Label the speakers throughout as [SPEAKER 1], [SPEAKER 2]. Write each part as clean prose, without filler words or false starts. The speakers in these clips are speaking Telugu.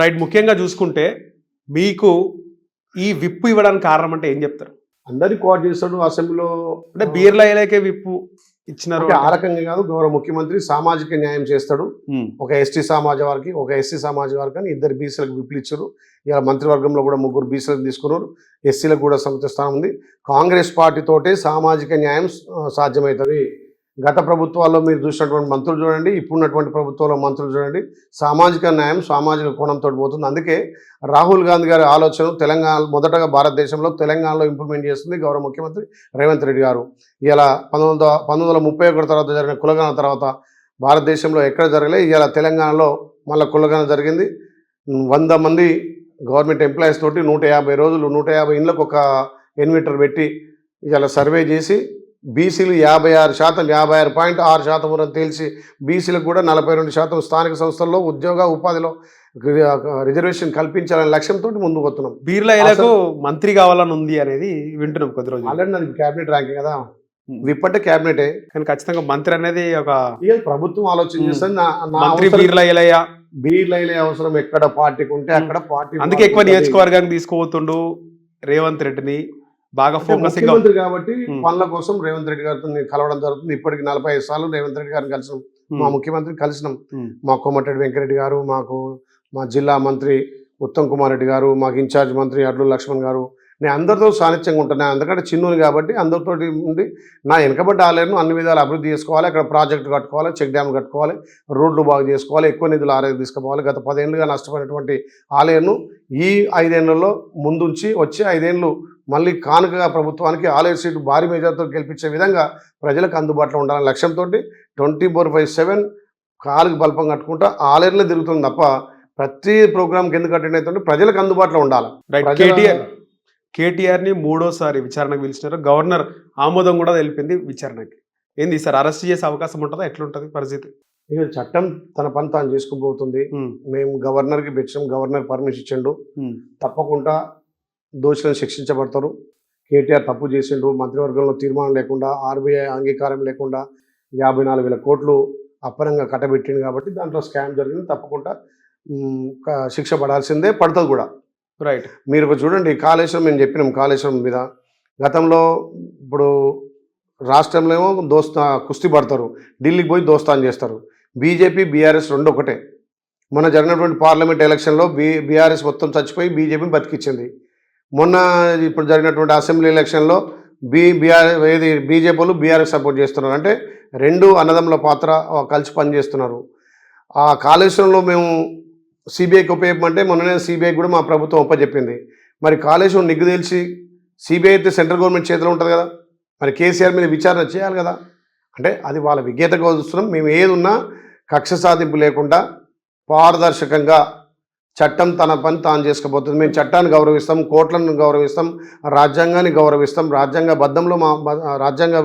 [SPEAKER 1] రైట్. ముఖ్యంగా చూసుకుంటే మీకు ఈ విప్పు ఇవ్వడానికి కారణం అంటే ఏం చెప్తారు?
[SPEAKER 2] అందరినీ కోఆర్డ్ చేస్తాడు అసెంబ్లీలో.
[SPEAKER 1] అంటే బీర్లా ఇలాకే విప్పు ఇచ్చినారు
[SPEAKER 2] అంటే ఆ రకంగా కాదు, గౌరవ ముఖ్యమంత్రి సామాజిక న్యాయం చేస్తాడు. ఒక ఎస్టీ సమాజ వారికి, ఒక ఎస్సీ సమాజ వారికి అని 2 బీసీలకు విప్పులు ఇచ్చారు. ఇలా మంత్రివర్గంలో కూడా 3 బీసీలకు తీసుకున్నారు. ఎస్సీలకు కూడా సముచిత స్థానం ఉంది. కాంగ్రెస్ పార్టీతోటే సామాజిక న్యాయం సాధ్యమవుతుంది. గత ప్రభుత్వాల్లో మీరు చూసినటువంటి మంత్రులు చూడండి, ఇప్పుడున్నటువంటి ప్రభుత్వంలో మంత్రులు చూడండి, సామాజిక న్యాయం సామాజిక కోణంతో పోతుంది. అందుకే రాహుల్ గాంధీ గారి ఆలోచన తెలంగాణ మొదటగా భారతదేశంలో తెలంగాణలో ఇంప్లిమెంట్ చేస్తుంది గౌరవ ముఖ్యమంత్రి రేవంత్ రెడ్డి గారు. ఇలా 1931 తర్వాత జరిగిన కులగణన తర్వాత భారతదేశంలో ఎక్కడ జరగలే, ఇలా తెలంగాణలో మళ్ళీ కులగణన జరిగింది. 100 మంది గవర్నమెంట్ ఎంప్లాయీస్ తోటి 150 రోజులు 150 ఇండ్లకు ఒక ఎన్విటర్ పెట్టి ఇలా సర్వే చేసి బీసీలు 56%, 56.6% వరకు తేల్చి బీసీలకు కూడా 42% స్థానిక సంస్థల్లో ఉద్యోగ ఉపాధిలో రిజర్వేషన్ కల్పించాలనే లక్ష్యంతో ముందుకు వస్తున్నాం.
[SPEAKER 1] బీర్లా ఇలాకు మంత్రి కావాలని ఉంది అనేది వింటున్నాం కొద్ది రోజులు.
[SPEAKER 2] ఆల్రెడీ నాది క్యాబినెట్ ర్యాంకింగ్ కదా, విప్పంటే క్యాబినెటే,
[SPEAKER 1] కానీ ఖచ్చితంగా మంత్రి అనేది ఒక
[SPEAKER 2] ప్రభుత్వం ఆలోచన చేస్తుంది.
[SPEAKER 1] మంత్రి బీర్లా ఇలయ్య
[SPEAKER 2] బీర్లైలే అవసరం ఎక్కడ పార్టీకి ఉంటే అక్కడ పార్టీ.
[SPEAKER 1] అందుకే ఎక్కువ నియోజకవర్గానికి తీసుకుపోతుండు రేవంత్ రెడ్డిని, బాగా ఫోకసింగ్
[SPEAKER 2] ముఖ్యమంత్రి కాబట్టి పనుల కోసం రేవంత్ రెడ్డి గారితో కలవడం జరుగుతుంది. ఇప్పటికి 45 సార్లు రేవంత్ రెడ్డి గారిని కలిసినాం, మా ముఖ్యమంత్రిని కలిసినాం. మా కోమటిరెడ్డి వెంకరెడ్డి గారు, మా జిల్లా మంత్రి ఉత్తమ్ కుమార్ రెడ్డి గారు, మాకు ఇన్ఛార్జ్ మంత్రి అడ్లు లక్ష్మణ్ గారు, నేను అందరితో సాన్నిధ్యంగా ఉంటాను. ఎందుకంటే చిన్నూరు కాబట్టి అందరితోటి ఉండి నా వెనకబడ్డ ఆలయాలను అన్ని విధాలు అభివృద్ధి చేసుకోవాలి. అక్కడ ప్రాజెక్టు కట్టుకోవాలి, చెక్ డ్యామ్ కట్టుకోవాలి, రోడ్లు బాగు చేసుకోవాలి, ఎక్కువ నిధులు ఆరోగ్యం తీసుకుపోవాలి. గత 10 ఏళ్ళుగా నష్టపోయినటువంటి ఆలయాలను ఈ 5 ఏళ్లలో ముందుంచి వచ్చే 5 ఏళ్ళు మళ్ళీ కానుకగా ప్రభుత్వానికి ఆలయ సీటు భారీ మెజార్టీతో గెలిపించే విధంగా ప్రజలకు అందుబాటులో ఉండాలనే లక్ష్యంతో 24/7 కాలుకి బల్పం కట్టుకుంటా ఆలయంలో తిరుగుతుంది తప్ప ప్రతి ప్రోగ్రామ్కి ఎందుకు అటెండ్ అవుతుంటే ప్రజలకు అందుబాటులో ఉండాలి.
[SPEAKER 1] కేటీఆర్ని 3వ సారి విచారణకు పిలిచినారు. గవర్నర్ ఆమోదం కూడా తెలిపింది విచారణకి. ఏంది సార్ అరెస్ట్ చేసే అవకాశం ఉంటుందా? ఎట్లుంటుంది పరిస్థితి?
[SPEAKER 2] ఇక చట్టం తన పని తాను చేసుకుపోతుంది. మేము గవర్నర్కి పెట్టాం, గవర్నర్ పర్మిషన్ ఇచ్చిండు, తప్పకుండా దోషులను శిక్షించబడతారు. కేటీఆర్ తప్పు చేసిండు, మంత్రివర్గంలో తీర్మానం లేకుండా, ఆర్బీఐ అంగీకారం లేకుండా 54,000 కోట్లు అప్పనంగా కట్టబెట్టింది కాబట్టి దాంట్లో స్కామ్ జరిగింది. తప్పకుండా శిక్ష పడాల్సిందే, పడుతుంది కూడా.
[SPEAKER 1] రైట్.
[SPEAKER 2] మీరు చూడండి, కాళేశ్వరం మేము చెప్పినాం, కాళేశ్వరం మీద గతంలో ఇప్పుడు రాష్ట్రంలో ఏమో కుస్తీ పడతారు, ఢిల్లీకి పోయి దోస్తాన్ చేస్తారు. బీజేపీ బీఆర్ఎస్ 2 ఒకటే. మొన్న జరిగినటువంటి పార్లమెంట్ ఎలక్షన్లో బీఆర్ఎస్ మొత్తం చచ్చిపోయి బీజేపీని బతికించింది. మొన్న ఇప్పుడు జరిగినటువంటి అసెంబ్లీ ఎలక్షన్లో బీజేపీ వాళ్ళు బీఆర్ఎస్ సపోర్ట్ చేస్తున్నారు. అంటే 2 అన్నదమ్ముల పాత్ర కలిసి పనిచేస్తున్నారు. ఆ కాళేశ్వరంలో మేము సిబిఐకి ఉపయోగమంటే మొన్ననే సిబిఐకి కూడా మా ప్రభుత్వం ఒప్పచెప్పింది. మరి కాళేశ్వరం నిగ్గు తెలిసి సిబిఐ అయితే సెంట్రల్ గవర్నమెంట్ చేతిలో ఉంటుంది కదా, మరి కేసీఆర్ మీద విచారణ చేయాలి కదా. అంటే అది వాళ్ళ విజ్ఞతగా చూస్తున్నాం. మేము ఏది ఉన్నా కక్ష సాధింపు లేకుండా పారదర్శకంగా చట్టం తన పని తాను చేసుకుపోతుంది. మేము చట్టాన్ని గౌరవిస్తాం, కోర్టులను గౌరవిస్తాం, రాజ్యాంగాన్ని గౌరవిస్తాం. రాజ్యాంగబద్ధంలో రాజ్యాంగ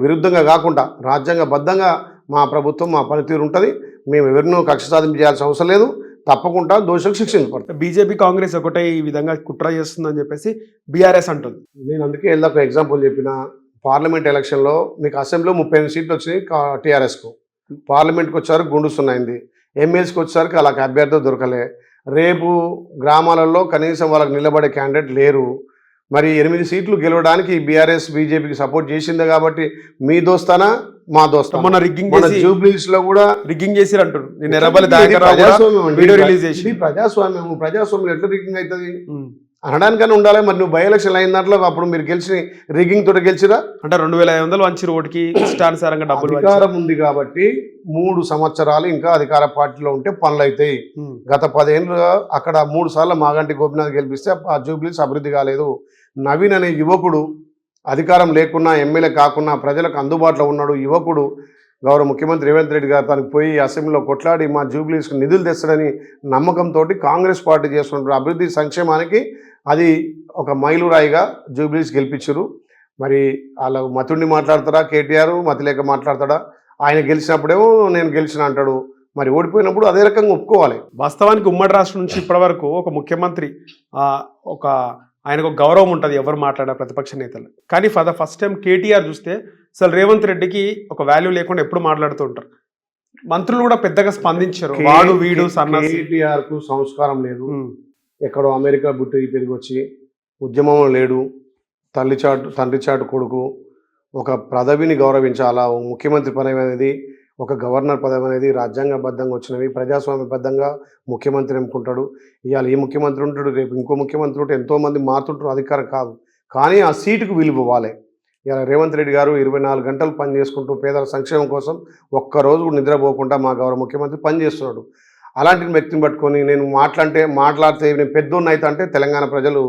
[SPEAKER 2] విరుద్ధంగా కాకుండా రాజ్యాంగబద్ధంగా మా ప్రభుత్వం మా పనితీరు ఉంటుంది. మేము ఎవరినో కక్ష సాధింపు చేయాల్సిన అవసరం లేదు. తప్పకుండా దోషులకు శిక్షించబడతారు.
[SPEAKER 1] బీజేపీ కాంగ్రెస్ ఒకటే ఈ విధంగా కుట్ర చేస్తుందని చెప్పేసి బీఆర్ఎస్ అంటుంది.
[SPEAKER 2] నేను అందుకే ఒక ఎగ్జాంపుల్ చెప్పిన, పార్లమెంట్ ఎలక్షన్లో మీకు అసెంబ్లీలో 38 సీట్లు వచ్చినాయి టీఆర్ఎస్కు. పార్లమెంట్కి వచ్చారు గుండు సున్నాయింది. ఎమ్మెల్సీకి వచ్చేసరికి అలా అభ్యర్థి దొరకలే. రేపు గ్రామాలలో కనీసం వాళ్ళకి నిలబడే క్యాండిడేట్ లేరు. మరి 8 సీట్లు గెలవడానికి బీఆర్ఎస్ బీజేపీకి సపోర్ట్ చేసిందే కాబట్టి మీ దోస్తానా మా దోస్తా.
[SPEAKER 1] మొన్న రిగ్గింగ్
[SPEAKER 2] జూబ్లీస్ లో కూడా
[SPEAKER 1] రిగ్గింగ్ చేసి అంటారు.
[SPEAKER 2] ప్రజాస్వామ్యం ఎట్లా రిగ్గింగ్ అవుతుంది అనడానికైనా ఉండాలి. మరి నువ్వు బై ఎలక్షన్ అయిన దాంట్లో అప్పుడు మీరు గెలిచి రిగ్గింగ్ తోటి గెలిచిరా
[SPEAKER 1] అంటే 2,500 వంచి ఓటుకి ఇష్టానుసారంగా డబ్బులు.
[SPEAKER 2] అధికారం ఉంది కాబట్టి 3 సంవత్సరాలు ఇంకా అధికార పార్టీలో ఉంటే పనులు అవుతాయి. గత 10 ఏళ్ళుగా అక్కడ 3 సార్లు మాగంటి గోపినాథ్ గెలిపిస్తే ఆ జూబ్లీస్ అభివృద్ధి కాలేదు. నవీన్ అనే యువకుడు అధికారం లేకున్నా, ఎమ్మెల్యే కాకున్నా ప్రజలకు అందుబాటులో ఉన్నాడు. యువకుడు గౌరవ ముఖ్యమంత్రి రేవంత్ రెడ్డి గారు తనకు పోయి అసెంబ్లీలో కొట్లాడి మా జూబ్లీస్కి నిధులు తెస్తాడని నమ్మకంతో కాంగ్రెస్ పార్టీ చేస్తున్న అభివృద్ధి సంక్షేమానికి అది ఒక మైలురాయిగా జూబ్లీస్ గెలిపించారు. మరి వాళ్ళ మతుండి మాట్లాడతాడా కేటీఆర్, మతి లేక మాట్లాడతాడా? ఆయన గెలిచినప్పుడేమో నేను గెలిచిన అంటాడు, మరి ఓడిపోయినప్పుడు అదే రకంగా ఒప్పుకోవాలి.
[SPEAKER 1] వాస్తవానికి ఉమ్మడి రాష్ట్రం నుంచి ఇప్పటివరకు ఒక ముఖ్యమంత్రి ఆయనకు గౌరవం ఉంటుంది ఎవరు మాట్లాడే ప్రతిపక్ష నేతలు. కానీ for the first time KTR చూస్తే అసలు రేవంత్ రెడ్డికి ఒక వాల్యూ లేకుండా ఎప్పుడు మాట్లాడుతూ ఉంటారు. మంత్రులు కూడా పెద్దగా స్పందించారు. వాడు వీడు సన్నాసి.
[SPEAKER 2] కేటీఆర్ కు సంస్కారం లేదు. ఎక్కడో అమెరికా బుట్టి పెరిగి వచ్చి ఉద్యమంలో లేడు. తండ్రి చాటు కొడుకు. ఒక పదవిని గౌరవించాలా. ముఖ్యమంత్రి పదవి అనేది, ఒక గవర్నర్ పదవి అనేది రాజ్యాంగబద్ధంగా వచ్చినవి. ప్రజాస్వామ్యబద్ధంగా ముఖ్యమంత్రి ఎన్నుకుంటాడు. ఇవాళ ఈ ముఖ్యమంత్రి ఉంటాడు, రేపు ఇంకో ముఖ్యమంత్రి ఉంటే ఎంతోమంది మారుతుంటారు. అధికారం కాదు, కానీ ఆ సీటుకు విలువ ఇవ్వాలి. ఇలా రేవంత్ రెడ్డి గారు 24 గంటలు పని చేసుకుంటూ పేదల సంక్షేమం కోసం ఒక్కరోజు కూడా నిద్రపోకుండా మా గౌరవ ముఖ్యమంత్రి పనిచేస్తున్నాడు. అలాంటి వ్యక్తిని పట్టుకొని నేను మాట్లాడితే నేను పెద్దోన్న అయితే అంటే తెలంగాణ ప్రజలు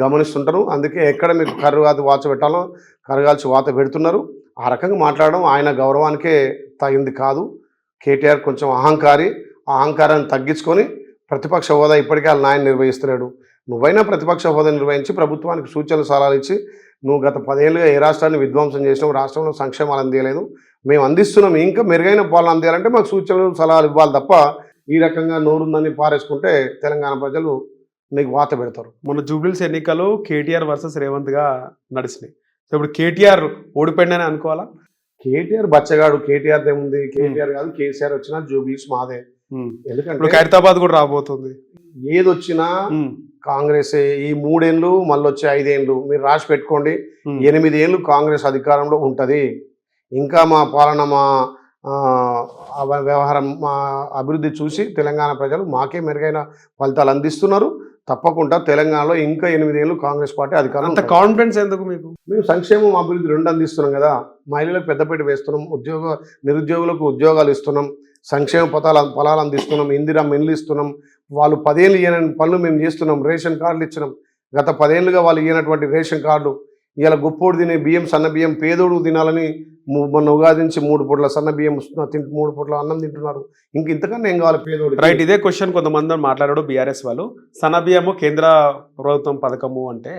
[SPEAKER 2] గమనిస్తుంటారు. అందుకే ఎక్కడ మీకు కర్రుగాది వాత పెట్టాలో కర్రగాల్చి వాత పెడుతున్నారు. ఆ రకంగా మాట్లాడడం ఆయన గౌరవానికే తగింది కాదు. కేటీఆర్ కొంచెం అహంకారి. ఆ అహంకారాన్ని తగ్గించుకొని ప్రతిపక్ష హోదా ఇప్పటికే వాళ్ళ నాయన నిర్వహిస్తున్నాడు. నువ్వైనా ప్రతిపక్ష హోదా నిర్వహించి ప్రభుత్వానికి సూచనలు సలహాలు ఇచ్చి, నువ్వు గత 10 ఏళ్ళుగా ఏ రాష్ట్రాన్ని విధ్వంసం చేసినావు, రాష్ట్రంలో సంక్షేమాలు అందియలేదు, మేము అందిస్తున్నాం, ఇంకా మెరుగైన పాలన అందియాలంటే మాకు సూచనలు సలహాలు ఇవ్వాలి తప్ప ఈ రకంగా నోరుందని పారేసుకుంటే తెలంగాణ ప్రజలు నీకు వాత పెడతారు.
[SPEAKER 1] మొన్న జూబ్లీస్ ఎన్నికలు కేటీఆర్ వర్సెస్ రేవంత్ గా నడిచినాయి. సో ఇప్పుడు కేటీఆర్ ఓడిపోయిందని అనుకోవాలా?
[SPEAKER 2] కేటీఆర్ బచ్చగాడు. కేటీఆర్ ఏముంది, కేటీఆర్ కాదు కేసీఆర్ వచ్చినా జూబ్లీస్ మాదే. ఎందుకంటే
[SPEAKER 1] ఖైరతాబాద్ కూడా రాబోతుంది.
[SPEAKER 2] ఏదొచ్చినా కాంగ్రెస్. ఈ 3 ఏళ్ళు మళ్ళీ వచ్చే 5 ఏళ్ళు మీరు రాసి పెట్టుకోండి. 8 ఏళ్ళు కాంగ్రెస్ అధికారంలో ఉంటుంది. ఇంకా మా పాలన, మా వ్యవహారం, మా అభివృద్ధి చూసి తెలంగాణ ప్రజలు మాకే మెరుగైన ఫలితాలు అందిస్తున్నారు. తప్పకుండా తెలంగాణలో ఇంకా 8 ఏళ్ళు కాంగ్రెస్ పార్టీ అధికారం.
[SPEAKER 1] అంత కాన్ఫిడెన్స్ ఎందుకు మీకు?
[SPEAKER 2] మేము సంక్షేమం అభివృద్ధి 2 అందిస్తున్నాం కదా. మహిళలకు పెద్దపీట వేస్తున్నాం, నిరుద్యోగులకు ఉద్యోగాలు ఇస్తున్నాం, సంక్షేమ ఫలాలు అందిస్తున్నాం, ఇందిరా మిల్లు ఇస్తున్నాం. వాళ్ళు 10 ఏళ్ళు ఇయ్యని పనులు మేము చేస్తున్నాం. రేషన్ కార్డులు ఇచ్చినాం. గత 10 ఏళ్ళుగా వాళ్ళు ఇయ్యనటువంటి రేషన్ కార్డులు ఇలా గొప్పోడు తినే బియ్యం, సన్న బియ్యం పేదోడు తినాలని మొన్న ఉగాది నుంచి 3 పూట్ల సన్న బియ్యం 3 పూట్ల అన్నం తింటున్నారు. ఇంతకన్నా ఏం కావాలి పేదోడు?
[SPEAKER 1] రైట్. ఇదే క్వశ్చన్ కొంతమంది మాట్లాడాడు బీఆర్ఎస్ వాళ్ళు. సన్న బియ్యము కేంద్ర ప్రభుత్వం పథకము అంటే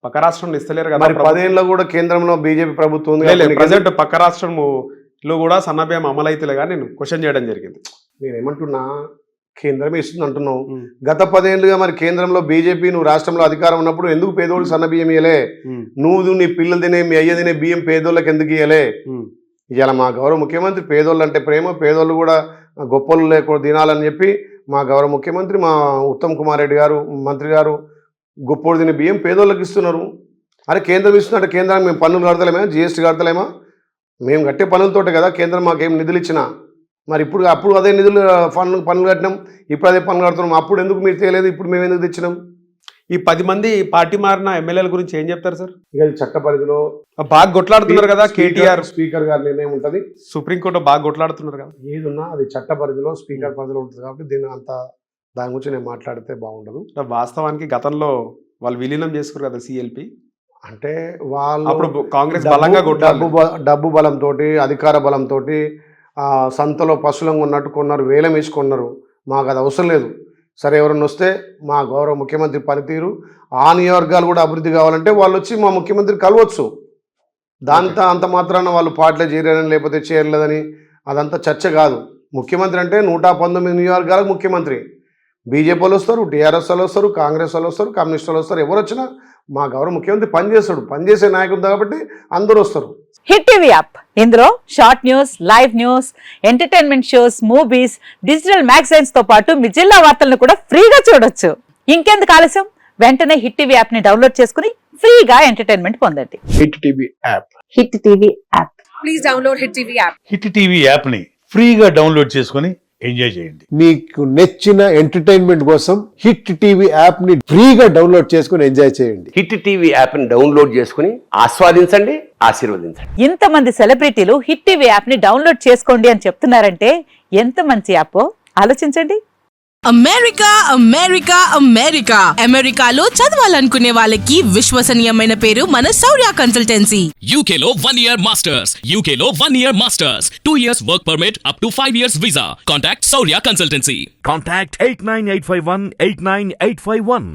[SPEAKER 1] పక్క రాష్ట్రంలో ఇస్తలేరు కదా.
[SPEAKER 2] మరి 10 ఏళ్ళలో కూడా కేంద్రంలో బీజేపీ ప్రభుత్వం ఉంది.
[SPEAKER 1] ప్రజెంట్ పక్క రాష్ట్రంలో కూడా సన్న బియ్యం అమలైతేలే కానీ నేను క్వశ్చన్ చేయడం జరిగింది.
[SPEAKER 2] నేను ఏమంటున్నా, కేంద్రమే ఇస్తుంది అంటున్నావు. గత 10 ఏళ్ళుగా మరి కేంద్రంలో బీజేపీ, నువ్వు రాష్ట్రంలో అధికారం ఉన్నప్పుడు ఎందుకు పేదోళ్ళు సన్న బియ్యం ఇయ్యలే? నువ్వు నీ పిల్లలు తినే, మీ అయ్య తినే బియ్యం పేదోళ్ళకి ఎందుకు ఇయ్యలే? ఇవాళ మా గౌరవ ముఖ్యమంత్రి పేదోళ్ళు అంటే ప్రేమ, పేదోళ్ళు కూడా గొప్పలు లేకుండా తినాలని చెప్పి మా గౌరవ ముఖ్యమంత్రి, మా ఉత్తమ్ కుమార్ రెడ్డి గారు, మంత్రి గారు గొప్పోడు తినే బియ్యం పేదోళ్ళకి ఇస్తున్నారు. అరే కేంద్రం ఇస్తున్నట్టు కేంద్రానికి మేము పన్నులు కడతలేమా, జిఎస్టీ కడతలేమా? మేము కట్టే పనులతోటే కదా కేంద్రం మాకేం నిధులు ఇచ్చినా. మరి అప్పుడు అదే నిధులు పనులు కట్టినాం, ఇప్పుడు అదే పనులు కడుతున్నాం. అప్పుడు ఎందుకు మీరు చేయలేదు, ఇప్పుడు మేము ఎందుకు తెచ్చినాం?
[SPEAKER 1] ఈ 10 మంది పార్టీ మారిన ఎమ్మెల్యేల గురించి ఏం చెప్తారు సార్?
[SPEAKER 2] ఇక చట్ట పరిధిలో
[SPEAKER 1] బాగా కొట్లాడుతున్నారు కదా. కేటీఆర్
[SPEAKER 2] స్పీకర్ గారి నిర్ణయం ఉంటుంది.
[SPEAKER 1] సుప్రీంకోర్టు బాగా కొట్లాడుతున్నారు కదా.
[SPEAKER 2] ఏదున్నా అది చట్ట పరిధిలో స్పీకర్ పరిధిలో ఉంటుంది కాబట్టి దాని గురించి నేను మాట్లాడితే బాగుండదు.
[SPEAKER 1] వాస్తవానికి గతంలో వాళ్ళు విలీనం చేసుకున్నారు కదా సిఎల్పి.
[SPEAKER 2] అంటే వాళ్ళు
[SPEAKER 1] అప్పుడు కాంగ్రెస్ బలంగా
[SPEAKER 2] డబ్బు బలంతో, అధికార బలంతో సంతలో పశువులంగా ఉన్నట్టు కొన్నారు, వేలం వేసుకున్నారు. మాకు అది అవసరం లేదు. సరే ఎవరన్నా వస్తే మా గౌరవ ముఖ్యమంత్రి పనితీరు, ఆ నియోజకవర్గాలు కూడా అభివృద్ధి కావాలంటే వాళ్ళు వచ్చి మా ముఖ్యమంత్రి కలవచ్చు. అంత మాత్రాన వాళ్ళు పార్టీలో చేరారని లేకపోతే చేరలేదని అదంతా చర్చ కాదు. ముఖ్యమంత్రి అంటే 119 నియోజకవర్గాలకు ముఖ్యమంత్రి. బీజేపీ వాళ్ళు వస్తారు, టీఆర్ఎస్ వాళ్ళు వస్తారు, కాంగ్రెస్ వాళ్ళు వస్తారు, కమ్యూనిస్ట్ వాళ్ళు వస్తారు. ఎవరు వచ్చినా మా గౌరవ ముఖ్యమంత్రి పనిచేస్తాడు. పనిచేసే నాయకుడు కాబట్టి అందరూ వస్తారు.
[SPEAKER 3] హిట్ టీవీ యాప్, ఇందులో short news, live news, entertainment shows, movies, digital magazines తో పాటు మీ జిల్లా వార్తలను కూడా ఫ్రీగా చూడొచ్చు. ఇంకెందుకు ఆలస్యం, వెంటనే హిట్ టీవీ యాప్ ని డౌన్లోడ్ చేసుకుని ఫ్రీగా ఎంటర్టైన్మెంట్ పొందండి.
[SPEAKER 4] Hit TV app.
[SPEAKER 3] Hit TV app.
[SPEAKER 5] Please download hit TV app.
[SPEAKER 4] Hit TV app ని ఫ్రీగా డౌన్లోడ్ చేసుకుని ఎంజాయ్ చేయండి.
[SPEAKER 6] మీకు నచ్చిన ఎంటర్టైన్మెంట్ కోసం హిట్ టీవీ యాప్ ని ఫ్రీగా డౌన్లోడ్ చేసుకుని ఎంజాయ్ చేయండి.
[SPEAKER 7] హిట్ టీవీ యాప్ ని డౌన్లోడ్ చేసుకుని ఆస్వాదించండి, ఆశీర్వదించండి.
[SPEAKER 3] ఇంతమంది సెలబ్రిటీలు హిట్ టీవీ యాప్ ని డౌన్లోడ్ చేసుకోండి అని చెప్తున్నారంటే ఎంత మంచి యాప్ ఆలోచించండి.
[SPEAKER 5] అమెరికా అమెరికా అమెరికా అమెరికాలో చదవాలనుకునే వాళ్ళకి విశ్వసనీయమైన పేరు మన శౌర్య కన్సల్టెన్సీ.
[SPEAKER 8] UK లో 1 year masters. UK లో 1 year masters. 2 years work permit up to 5 years visa. Contact Saurya Consultancy.
[SPEAKER 9] Contact 89851 89851.